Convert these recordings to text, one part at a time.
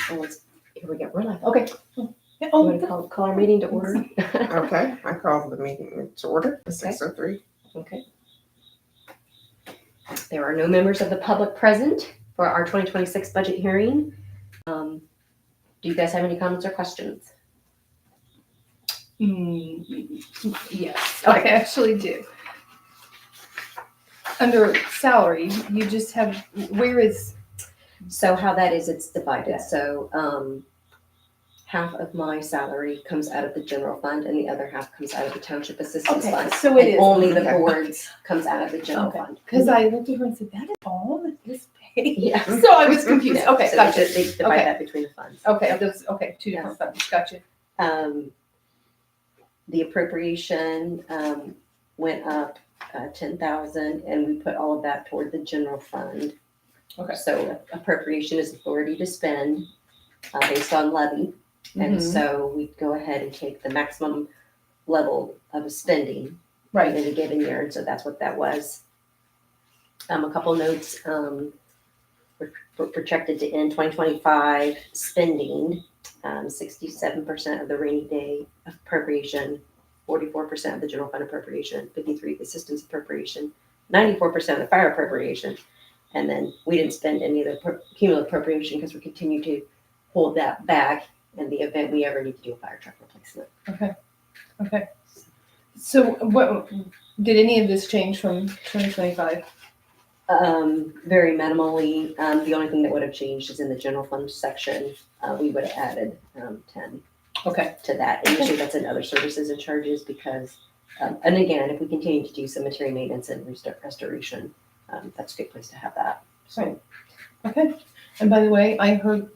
Here we go. We're live. Okay. Yeah, You want to call our meeting to order? Okay, I call the meeting to order, Okay. 6:03. Okay. There are no members of the public present for our 2026 budget hearing. Do you guys have any comments or questions? Yes, Okay. I actually do. Under salary, you just have, where is, So how that is, it's divided. Yeah. So half of my salary comes out of the general fund and the other half comes out of the township assistance Okay, fund. so it And is. only the Okay. boards comes out of the general Okay. fund. because I looked at her and said, that is all that this pays. Yeah. So I was confused. Yeah, Okay, so gotcha. They divide Okay. that between the funds. Okay, those, okay, two different funds, gotcha. The appropriation went up 10,000, and we put all of that toward the general fund. Okay. So appropriation is authority to spend based on levy, and Mhm. so we go ahead and take the maximum level of spending Right, in a given year, and so that's what that was. A couple notes. We're projected to end 2025 spending 67% of the rainy day appropriation, 44% of the general fund appropriation, 53% assistance appropriation, 94% of the fire appropriation, and then we didn't spend any of the cumulative appropriation because we continue to hold that back in the event we ever need to do a fire truck replacement. okay. So what, did any of this change from 2025? Very minimally. The only thing that would have changed is in the general fund section. We would have added 10 Okay, to that. And usually that's in other services and charges because, and again, if we continue to do cemetery maintenance and restoration, that's a good place to have that. So Right. okay. And by the way, I heard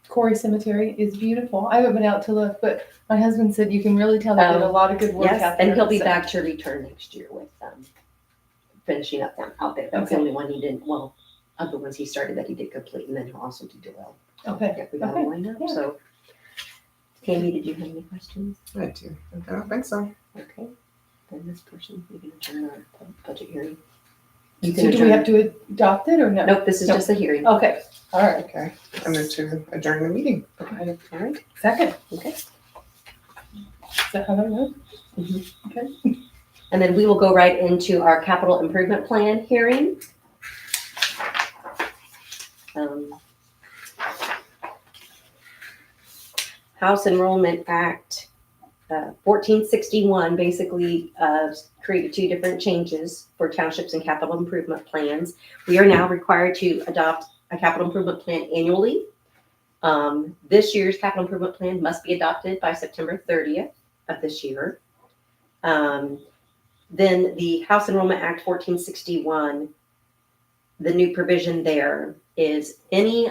Corey Cemetery is beautiful. I haven't been out to look, but my husband said you can really tell they did a lot of good work yes, out there. and he'll be so- back to return next year with finishing up out there. That's the Okay. only one he didn't. Well, of the ones he started that he did complete, and then he'll also do Doyle. Okay. Yeah, we got Okay. him lined up. Yeah. So, Tammy, did you have any questions? I do. I don't think so. Okay, then this person, we can adjourn our budget hearing. So do we have to adopt it or no? Nope, this is Nope. just a hearing. Okay, all right. Okay, I move to adjourn the meeting. All right, Second. okay. Is that how that works? And then we will go right into our capital improvement plan hearing. House Enrollment Act 1461 basically created two different changes for townships and capital improvement plans. We are now required to adopt a capital improvement plan annually. This year's capital improvement plan must be adopted by September 30th of this year. Then the House Enrollment Act 1461, the new provision there is any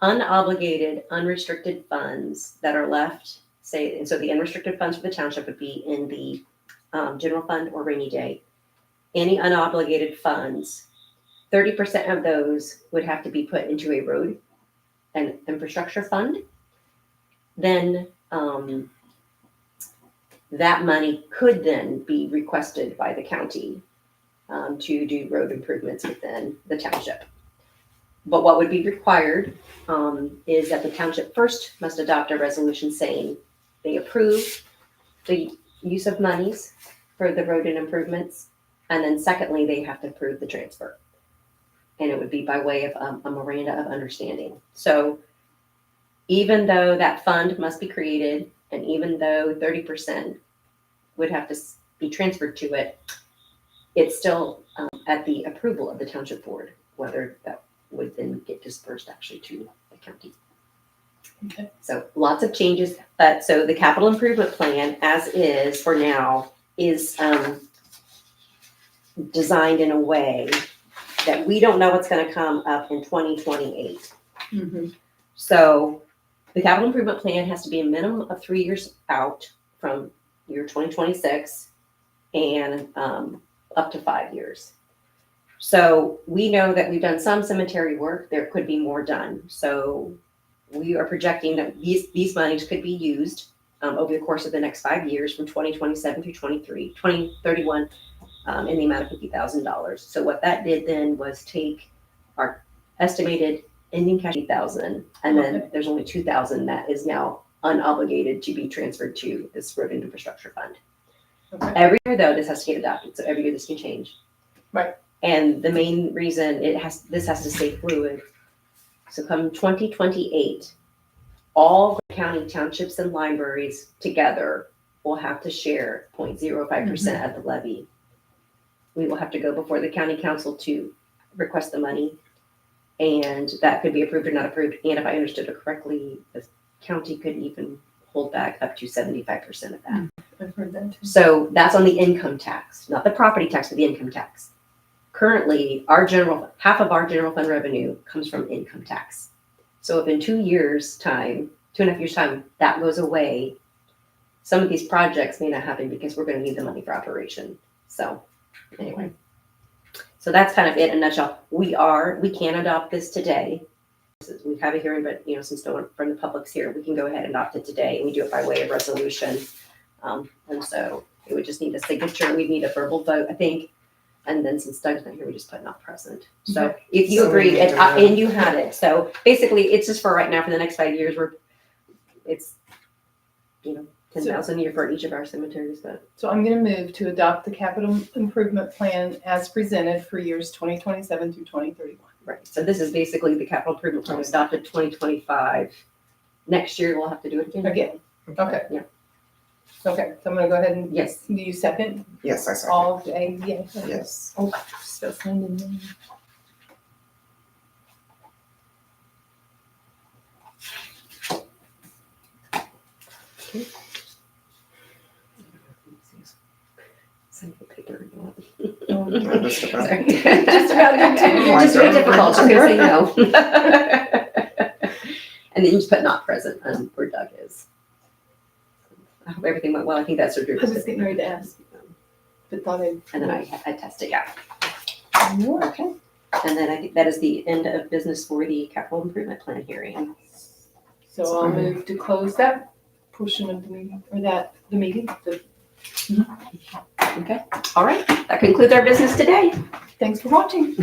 unobligated, unrestricted funds that are left, say, and so the unrestricted funds for the township would be in the general fund or rainy day. Any unobligated funds, 30% of those would have to be put into a road and infrastructure fund. Then that money could then be requested by the county to do road improvements within the township. But what would be required is that the township first must adopt a resolution saying they approve the use of monies for the road and improvements. And then secondly, they have to approve the transfer. And it would be by way of a memoranda of understanding. So even though that fund must be created, and even though 30% would have to be transferred to it, it's still at the approval of the township board, whether that would then get dispersed actually to the county. Okay. So lots of changes, but so the capital improvement plan as is for now is designed in a way that we don't know what's going to come up in 2028. Mm-hmm. So the capital improvement plan has to be a minimum of 3 years out from year 2026 and up to 5 years. So we know that we've done some cemetery work. There could be more done. So we are projecting that these monies could be used over the course of the next 5 years from 2027 through 2031 in the amount of $50,000. So what that did then was take our estimated ending cash 8,000, and then there's only 2,000 that is now unobligated to be transferred to this road and infrastructure fund. Okay. Every year though, this has to get adopted, so every year this can change. Right. And the main reason this has to stay fluid. So come 2028, all county townships and libraries together will have to share 0.05% of the levy. We will have to go before the county council to request the money, and that could be approved or not approved. And if I understood it correctly, the county could even hold back up to 75% of that. I've heard that too. So that's on the income tax, not the property tax, but the income tax. Currently, half of our general fund revenue comes from income tax. So if in 2.5 years' time, that goes away, some of these projects may not happen because we're going to need the money for operation. So anyway, so that's kind of it in a nutshell. We can adopt this today. We have a hearing, but since no one from the public's here, we can go ahead and adopt it today, and we do it by way of resolution. And so it would just need a signature. We'd need a verbal vote, I think. And then since Doug's not here, we just put not present. So if you So agree, we need to- and you had it. So basically, it's just for right now for the next 5 years. It's 10,000 a year for each of our cemeteries. But So I'm going to move to adopt the capital improvement plan as presented for years 2027 through 2031. right. So this is basically the capital improvement plan was adopted 2025. Next year we'll have to do it again. Again. Okay. Yeah. Okay, so I'm going to go ahead and Yes. do you second? Yes, I saw. All day, yeah. Yes. Oh, still sending them. Send the paper. Oh, I'm just about- Sorry. Just about did too. You're just very difficult. Just gonna say no. And then you just put not present where Doug is. I hope everything went well. I think that surgery I was getting ready to ask, but thought I'd. And then I tested, yeah. More. Okay. And then I think that is the end of business for the capital improvement plan hearing. So I'll move to close that portion of the meeting, or the meeting. Okay. All right. That concludes our business today. Thanks for watching.